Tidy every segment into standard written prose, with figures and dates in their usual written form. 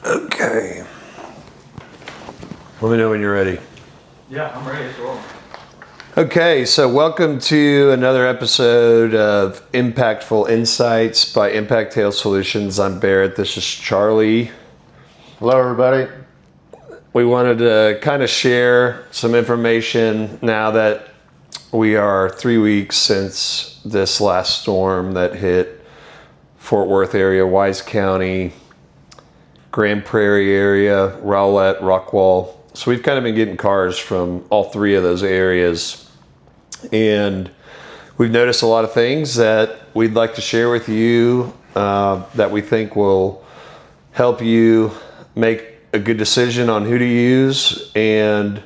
Okay. Let me know when you're ready. Yeah, I'm ready to roll. Okay, so welcome to another episode of Impactful Insights by Impact Hail Solutions. I'm Barrett. This is Charlie. Hello, everybody. We wanted to kind of share some information now that we are 3 weeks since this last storm that hit Fort Worth area, Wise County, Grand Prairie area, Rowlett, Rockwall. So we've kind of been getting cars from all three of those areas. And we've noticed a lot of things that we'd like to share with you that we think will help you make a good decision on who to use and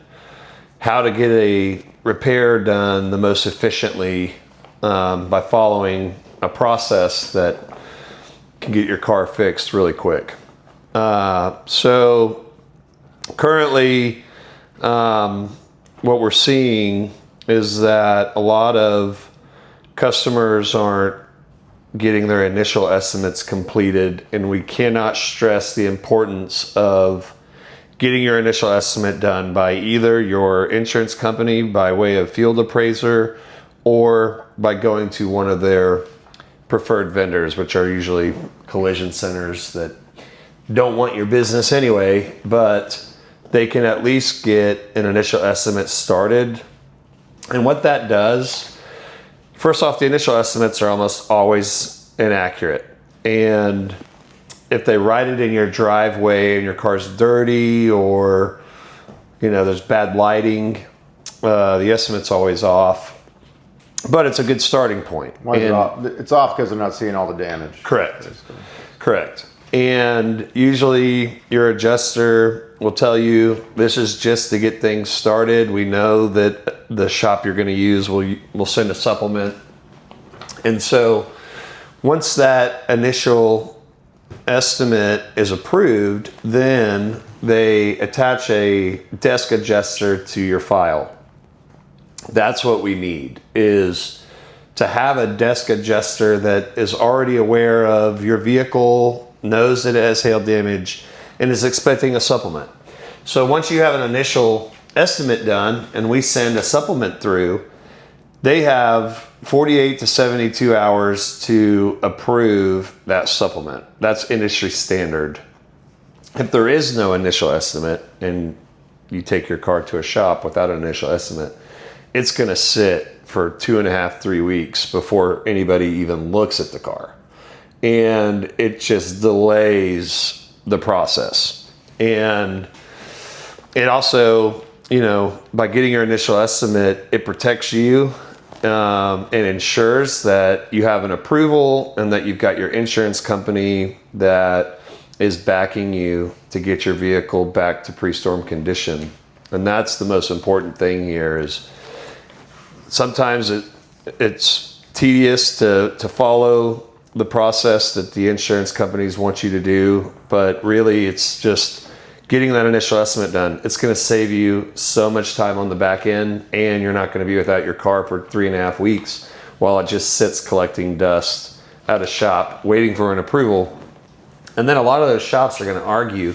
how to get a repair done the most efficiently by following a process that can get your car fixed really quick. So currently what we're seeing is that a lot of customers aren't getting their initial estimates completed, and we cannot stress the importance of getting your initial estimate done by either your insurance company by way of field appraiser or by going to one of their preferred vendors, which are usually collision centers that don't want your business anyway, but they can at least get an initial estimate started. And what that does, first off, the initial estimates are almost always inaccurate. And if they write it in your driveway and your car's dirty or, there's bad lighting, the estimate's always off. But it's a good starting point. It's off because they're not seeing all the damage. Correct. Correct. And usually your adjuster will tell you this is just to get things started. We know that the shop you're going to use will send a supplement. And so once that initial estimate is approved, then they attach a desk adjuster to your file. That's what we need, is to have a desk adjuster that is already aware of your vehicle, knows that it has hail damage, and is expecting a supplement. So once you have an initial estimate done and we send a supplement through, they have 48 to 72 hours to approve that supplement. That's industry standard. If there is no initial estimate and you take your car to a shop without an initial estimate, it's going to sit for 2.5, 3 weeks before anybody even looks at the car. And it just delays the process. And it also, by getting your initial estimate, it protects you and ensures that you have an approval and that you've got your insurance company that is backing you to get your vehicle back to pre-storm condition. And that's the most important thing here. Is sometimes it's tedious to follow the process that the insurance companies want you to do, but really it's just getting that initial estimate done. It's going to save you so much time on the back end, and you're not going to be without your car for 3.5 weeks while it just sits collecting dust at a shop waiting for an approval. And then a lot of those shops are going to argue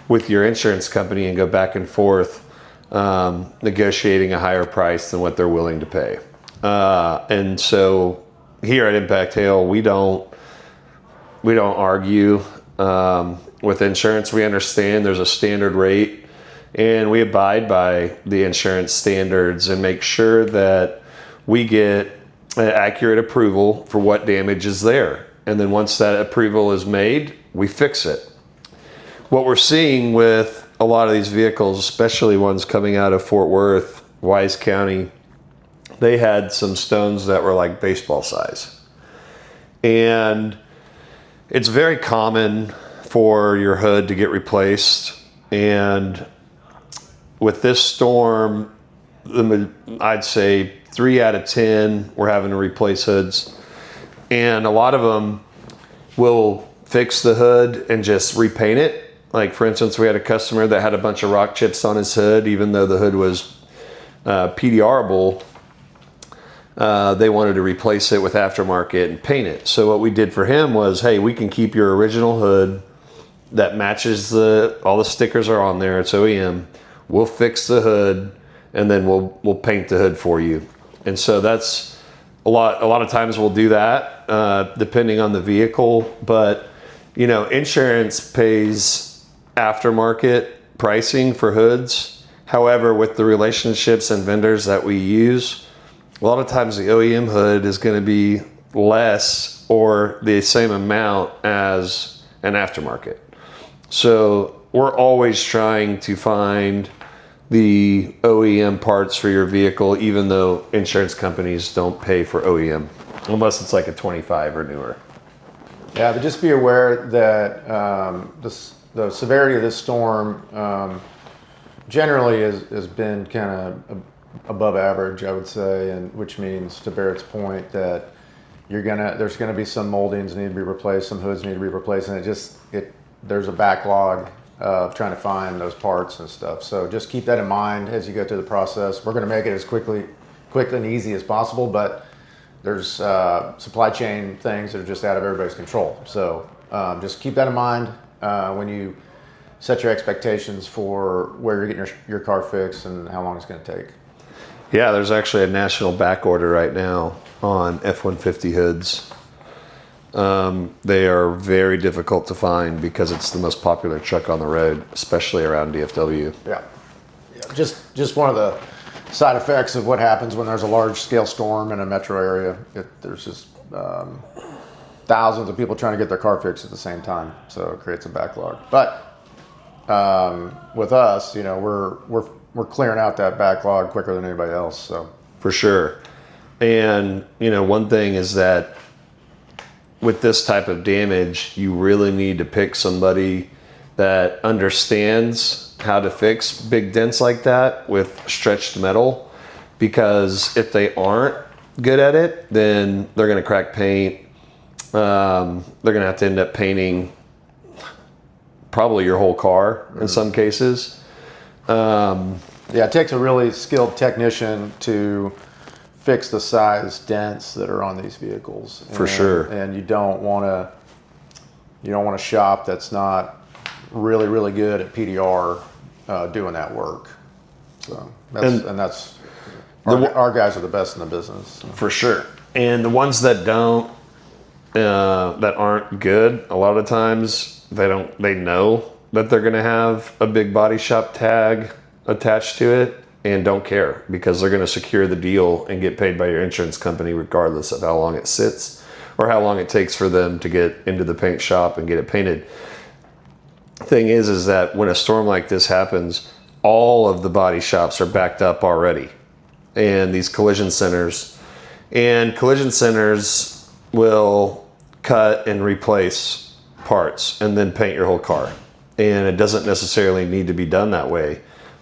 with your insurance company and go back and forth negotiating a higher price than what they're willing to pay. And so here at Impact Hail, we don't argue with insurance. We understand there's a standard rate, and we abide by the insurance standards and make sure that we get an accurate approval for what damage is there. And then once that approval is made, we fix it. What we're seeing with a lot of these vehicles, especially ones coming out of Fort Worth, Wise County, they had some stones that were like baseball size. And it's very common for your hood to get replaced. And with this storm, I'd say 3 out of 10 we're having to replace hoods. And a lot of them will fix the hood and just repaint it. Like, for instance, we had a customer that had a bunch of rock chips on his hood. Even though the hood was PDRable, they wanted to replace it with aftermarket and paint it. So what we did for him was, hey, we can keep your original hood. that matches all the stickers are on there. It's OEM. We'll fix the hood, and then we'll paint the hood for you. And so that's a lot of times we'll do that, depending on the vehicle. But, you know, insurance pays aftermarket pricing for hoods. However, with the relationships and vendors that we use, a lot of times the OEM hood is going to be less or the same amount as an aftermarket. So we're always trying to find the OEM parts for your vehicle, even though insurance companies don't pay for OEM unless it's like a 25 or newer. Yeah, but just be aware that the severity of this storm generally has been kind of above average, I would say, and which means, to Barrett's point, that there's gonna be some moldings need to be replaced, some hoods need to be replaced, and there's a backlog of trying to find those parts and stuff. So just keep that in mind as you go through the process. We're gonna make it as quickly and easy as possible, but there's supply chain things that are just out of everybody's control. So just keep that in mind when you set your expectations for where you're getting your car fixed and how long it's gonna take. Yeah, there's actually a national back order right now on F-150 hoods. They are very difficult to find because it's the most popular truck on the road, especially around DFW. Yeah. Just one of the side effects of what happens when there's a large scale storm in a metro area. There's just thousands of people trying to get their car fixed at the same time, so it creates a backlog. But with us, you know, we're clearing out that backlog quicker than anybody else. So for sure. And you know, one thing is that with this type of damage, you really need to pick somebody that understands how to fix big dents like that with stretched metal, because if they aren't good at it, then they're going to crack paint. They're going to have to end up painting probably your whole car in some cases. Yeah, it takes a really skilled technician to fix the size dents that are on these vehicles. For sure. And you don't want a shop that's not really good at PDR doing that work. So our guys are the best in the business. So. For sure. And the ones that don't, that aren't good, a lot of times they know that they're going to have a big body shop tag attached to it and don't care, because they're going to secure the deal and get paid by your insurance company regardless of how long it sits or how long it takes for them to get into the paint shop and get it painted. Thing is that when a storm like this happens, all of the body shops are backed up already, and these collision centers will cut and replace parts and then paint your whole car. And it doesn't necessarily need to be done that way,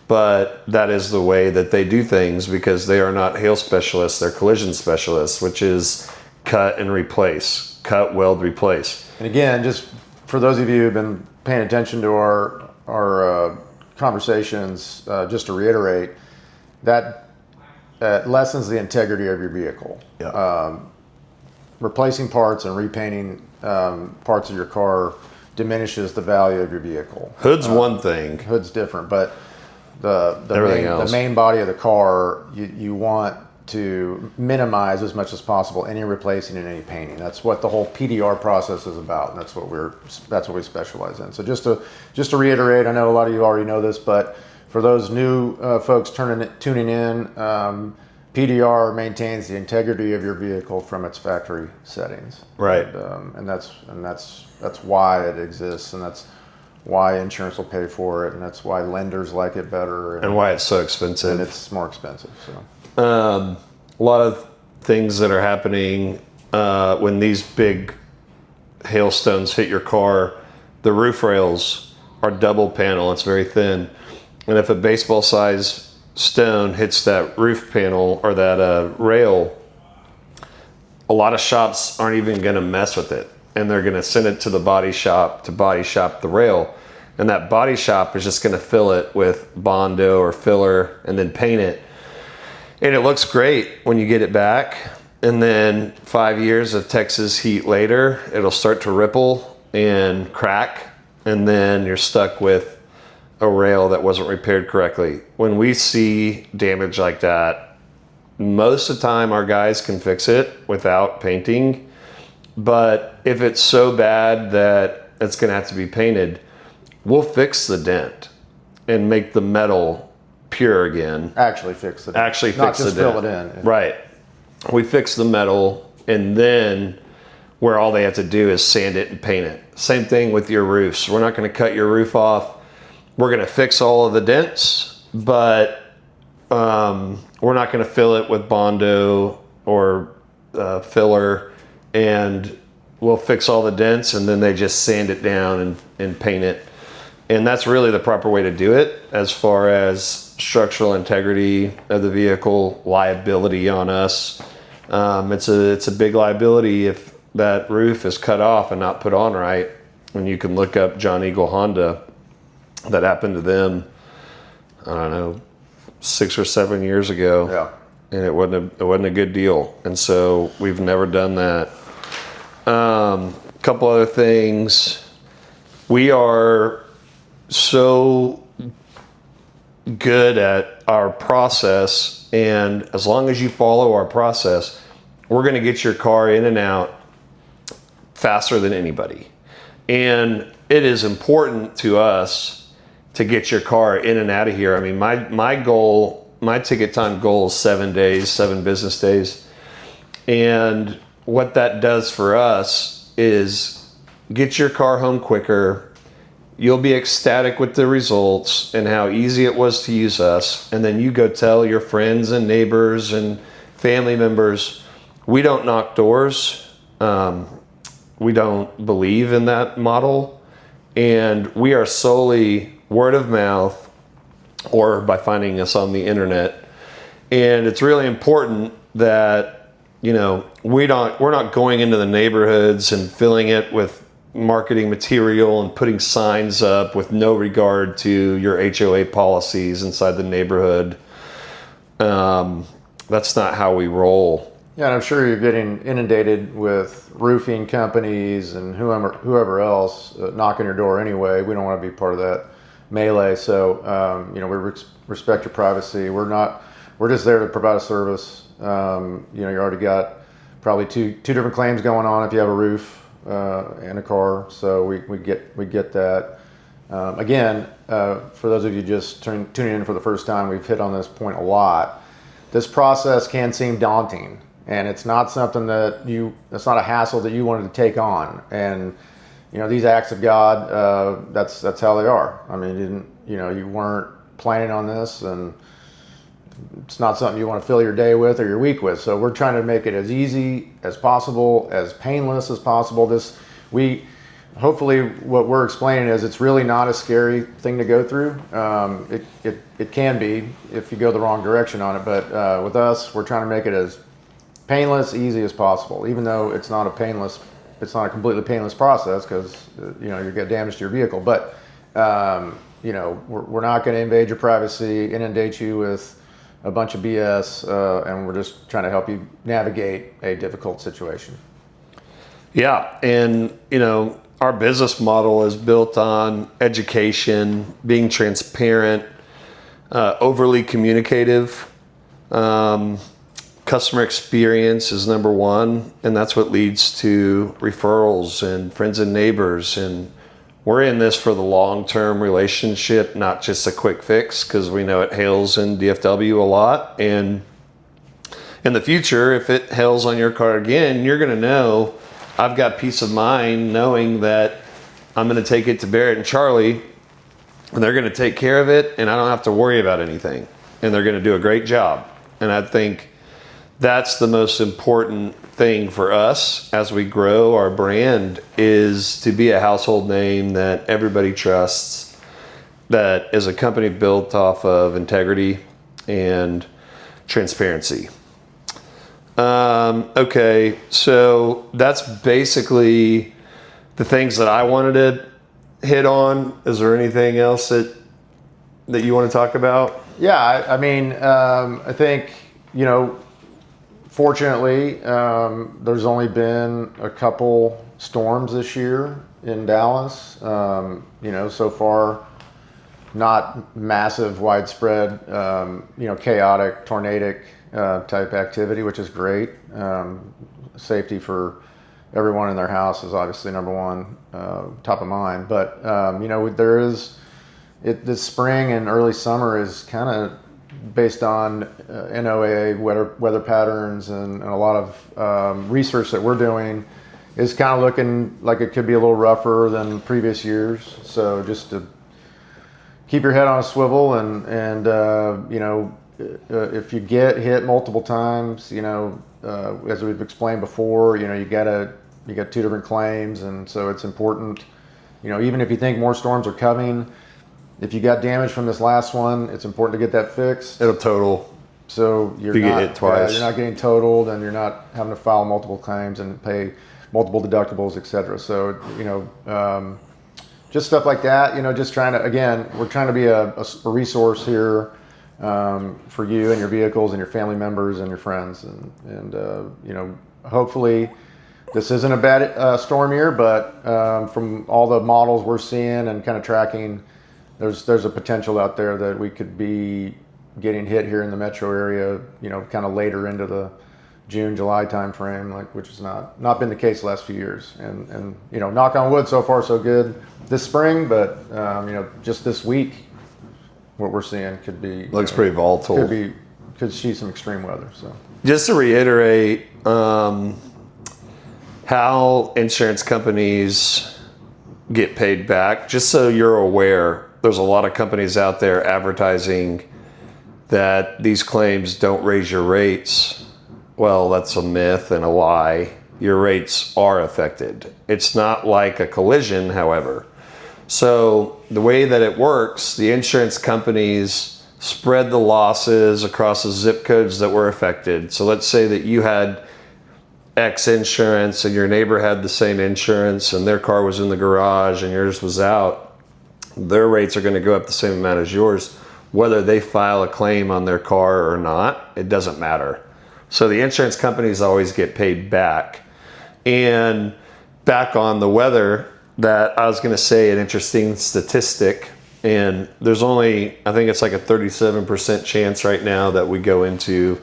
but that is the way that they do things, because they are not hail specialists, they're collision specialists, which is cut and replace, cut, weld, replace. And again, just for those of you who've been paying attention to our conversations, just to reiterate, that lessens the integrity of your vehicle. Yeah. Replacing parts and repainting parts of your car diminishes the value of your vehicle. Hood's one thing. Hood's different, but the else. main body of the car, you want to minimize as much as possible any replacing and any painting. That's what the whole PDR process is about, and that's what we specialize in. So just to reiterate, I know a lot of you already know this, but for those new folks tuning in, PDR maintains the integrity of your vehicle from its factory settings. Right. And that's why it exists, and that's why insurance will pay for it, and that's why lenders like it better, and why it's so expensive. And it's more expensive. So a lot of things that are happening when these big hailstones hit your car, the roof rails are double panel. It's very thin, and if a baseball size stone hits that roof panel or that rail, a lot of shops aren't even going to mess with it, and they're going to send it to the body shop to body shop the rail, and that body shop is just going to fill it with Bondo or filler and then paint it, and it looks great when you get it back, and then 5 years of Texas heat later, it'll start to ripple and crack, and then you're stuck with a rail that wasn't repaired correctly. When we see damage like that, most of the time our guys can fix it without painting. But if it's so bad that it's going to have to be painted, we'll fix the dent and make the metal pure again. Actually fix it. Actually Not fix the just dent. fill it in. Right. We fix the metal, and then where all they have to do is sand it and paint it. Same thing with your roofs. We're not going to cut your roof off. We're going to fix all of the dents, but we're not going to fill it with Bondo or filler, and we'll fix all the dents, and then they just sand it down and paint it. And that's really the proper way to do it as far as structural integrity of the vehicle, liability on us. It's a big liability if that roof is cut off and not put on right. And you can look up John Eagle Honda. That happened to them, I don't know, 6 or 7 years ago. Yeah. And it wasn't a good deal. And so we've never done that. Couple other things. We are so good at our process, and as long as you follow our process, we're going to get your car in and out faster than anybody. And it is important to us to get your car in and out of here. I mean, my goal, my ticket time goal is 7 days, 7 business days. And what that does for us is get your car home quicker. You'll be ecstatic with the results and how easy it was to use us. And then you go tell your friends and neighbors and family members, we don't knock doors. We don't believe in that model. And we are solely word of mouth or by finding us on the internet. And it's really important that, you know, we're not going into the neighborhoods and filling it with marketing material and putting signs up with no regard to your HOA policies inside the neighborhood. That's not how we roll. Yeah, and I'm sure you're getting inundated with roofing companies and whoever else knocking your door anyway. We don't want to be part of that melee. So, you know, we respect your privacy. We're just there to provide a service. You know, you already got probably two different claims going on if you have a roof and a car. So we get that. Again, for those of you just tuning in for the first time, we've hit on this point a lot. This process can seem daunting. And it's not something it's not a hassle that you wanted to take on. And, you know, these acts of God, that's how they are. I mean, you weren't planning on this, and it's not something you want to fill your day with or your week with. So we're trying to make it as easy as possible, as painless as possible. Hopefully what we're explaining is it's really not a scary thing to go through. It can be if you go the wrong direction on it. But with us, we're trying to make it as painless, easy as possible, even though it's not a completely painless process because, you know, you get damage to your vehicle. But, you know, we're not going to invade your privacy, inundate you with a bunch of BS, and we're just trying to help you navigate a difficult situation. Yeah. And, you know, our business model is built on education, being transparent, overly communicative. Customer experience is number one, and that's what leads to referrals and friends and neighbors. And we're in this for the long-term relationship, not just a quick fix, because we know it hails in DFW a lot. And in the future, if it hails on your car again, you're going to know I've got peace of mind knowing that I'm going to take it to Barrett and Charlie, and they're going to take care of it, and I don't have to worry about anything. And they're going to do a great job. And I think that's the most important thing for us as we grow our brand, is to be a household name that everybody trusts, that is a company built off of integrity and transparency. Okay, so that's basically the things that I wanted to hit on. Is there anything else that you want to talk about? Yeah, I mean, I think, you know, fortunately, there's only been a couple storms this year in Dallas. So far, not massive, widespread, chaotic, tornadic type activity, which is great. Safety for everyone in their house is obviously number one, top of mind. But there is this spring and early summer is kind of based on NOAA weather patterns and a lot of research that we're doing is kind of looking like it could be a little rougher than previous years. So just to keep your head on a swivel and if you get hit multiple times, as we've explained before, you got two different claims, and so it's important. Even if you think more storms are coming, if you got damage from this last one, it's important to get that fixed. It'll total. So you get hit twice. You're not getting totaled, and you're not having to file multiple claims and pay multiple deductibles, etc. So just stuff like that. Just trying to, again, we're trying to be a resource here for you and your vehicles and your family members and your friends, and hopefully this isn't a bad storm year, but from all the models we're seeing and kind of tracking, there's a potential out there that we could be getting hit here in the metro area, kind of later into the June, July timeframe, which has not been the case the last few years. And knock on wood, so far so good this spring, but just this week, what we're seeing could be looks pretty volatile. Could see some extreme weather. So just to reiterate, how insurance companies get paid back, just so you're aware, there's a lot of companies out there advertising that these claims don't raise your rates. Well, that's a myth and a lie. Your rates are affected. It's not like a collision, however. So the way that it works, the insurance companies spread the losses across the zip codes that were affected. So let's say that you had X insurance and your neighbor had the same insurance and their car was in the garage and yours was out. Their rates are going to go up the same amount as yours. Whether they file a claim on their car or not, it doesn't matter. So the insurance companies always get paid back. And back on the weather, that I was going to say an interesting statistic, and there's only, I think it's like a 37% chance right now that we go into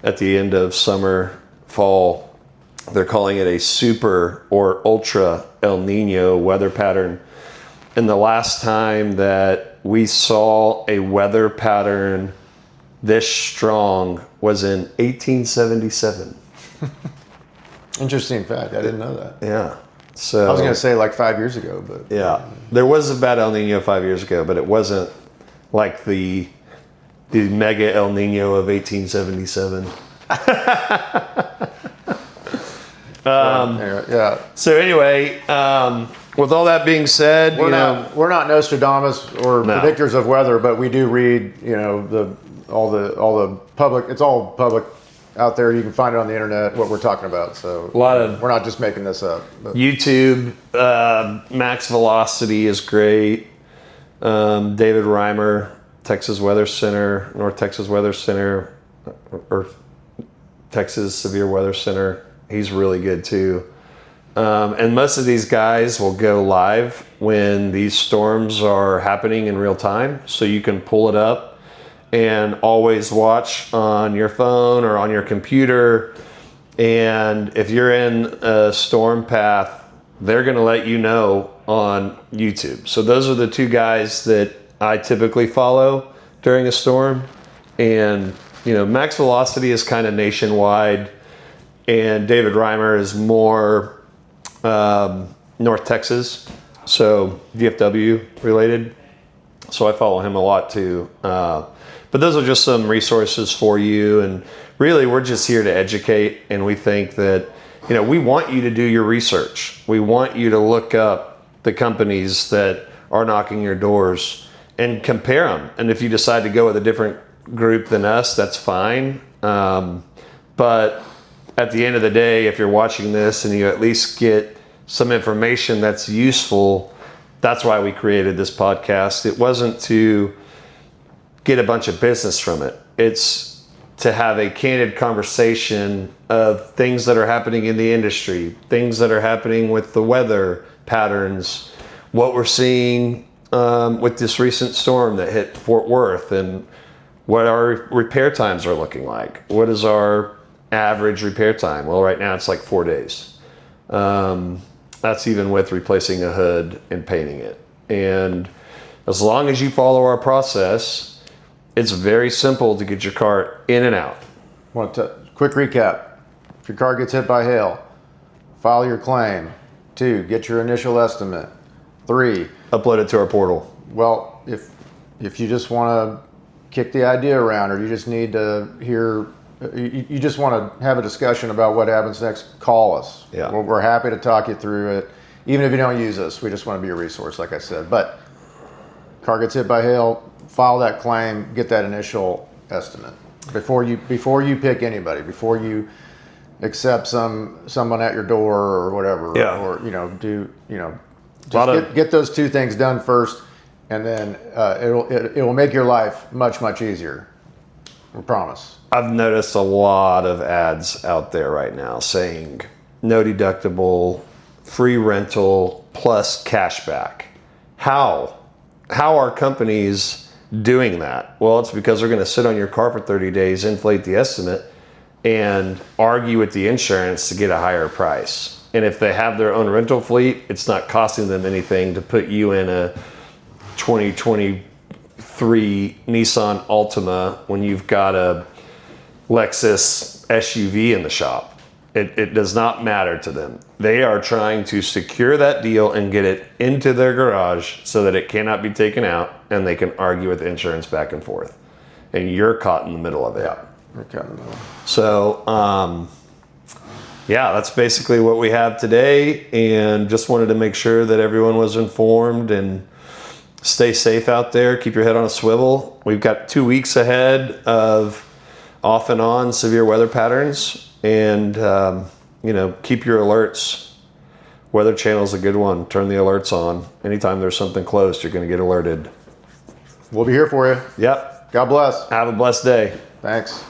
at the end of summer, fall. They're calling it a super or ultra El Nino weather pattern. And the last time that we saw a weather pattern this strong was in 1877. Interesting fact. I didn't know that. Yeah. So I was going to say like 5 years ago, but yeah, there was a bad El Nino 5 years ago, but it wasn't like the mega El Nino of 1877. Yeah. So anyway, with all that being said, we're not Nostradamus or predictors of weather, but we do read, all the public. It's all public out there. You can find it on the internet what we're talking about. So we're not just making this up. But. YouTube, Max Velocity is great. David Reimer, Texas Weather Center, North Texas Weather Center, or Texas Severe Weather Center. He's really good too. And most of these guys will go live when these storms are happening in real time. So you can pull it up and always watch on your phone or on your computer. And if you're in a storm path, they're going to let you know on YouTube. So those are the two guys that I typically follow during a storm. And, Max Velocity is kind of nationwide. And David Reimer is more North Texas, so DFW related. So I follow him a lot too. But those are just some resources for you. And really, we're just here to educate. And we think that, we want you to do your research. We want you to look up the companies that are knocking your doors and compare them. And if you decide to go with a different group than us, that's fine. But at the end of the day, if you're watching this and you at least get some information that's useful, that's why we created this podcast. It wasn't to get a bunch of business from it. It's to have a candid conversation of things that are happening in the industry, things that are happening with the weather patterns, what we're seeing with this recent storm that hit Fort Worth, and what our repair times are looking like. What is our average repair time? Well, right now it's like 4 days. That's even with replacing a hood and painting it. And as long as you follow our process, it's very simple to get your car in and out. Quick recap. If your car gets hit by hail, file your claim. 2, get your initial estimate. 3, Upload it to our portal. well, if you just want to kick the idea around, or you just need to hear, you just want to have a discussion about what happens next, call us. Yeah. We're happy to talk you through it. Even if you don't use us, we just want to be a resource, like I said. But car gets hit by hail, file that claim, get that initial estimate before you pick anybody, before you accept someone at your door or whatever. Yeah. Or just get those 2 things done first, and then it will make your life much, much easier. We promise. I've noticed a lot of ads out there right now saying no deductible, free rental, plus cashback. How are companies doing that? Well, it's because they're going to sit on your car for 30 days, inflate the estimate, and argue with the insurance to get a higher price. And if they have their own rental fleet, it's not costing them anything to put you in a 2023 Nissan Altima when you've got a Lexus SUV in the shop. It does not matter to them. They are trying to secure that deal and get it into their garage so that it cannot be taken out, and they can argue with insurance back and forth. And you're caught in the middle of it. Yeah, we're caught in the middle. So, yeah, that's basically what we have today, and just wanted to make sure that everyone was informed, and stay safe out there. Keep your head on a swivel. We've got 2 weeks ahead of off and on severe weather patterns. And, keep your alerts. Weather Channel's a good one. Turn the alerts on. Anytime there's something close, you're going to get alerted. We'll be here for you. Yep. God bless. Have a blessed day. Thanks.